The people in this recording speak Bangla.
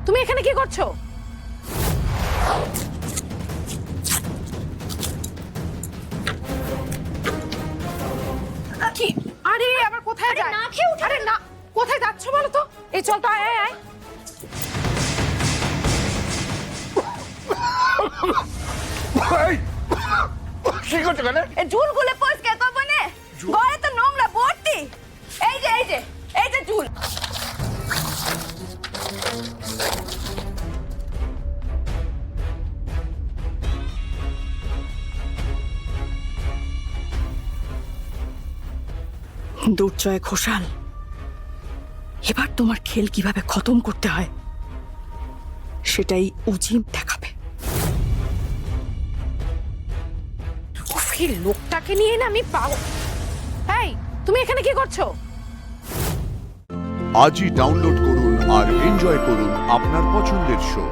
তুমি এখানে কি করছো? কি? আরে আবার কোথায় যায়? না খেয়ে উঠে। আরে না, কোথায় যাচ্ছ বলো তো? এই চল তো, আয় আয় আয়। কি করছো কেন? এ ঝুল গুলে পরিষ্কার করবো না, ঘরে তো নোংরা ভর্তি। এই যে এই যে এই যে ঝুল। দুর্জয় ঘোষাল, এবার তোমার খেল কিভাবে খতম করতে হয় সেটাই উজিম দেখাবে। লোকটাকে নিয়ে না আমি পাগল। এই, তুমি এখানে কি করছো? আজই ডাউনলোড করুন আর এনজয় করুন আপনার পছন্দের শো।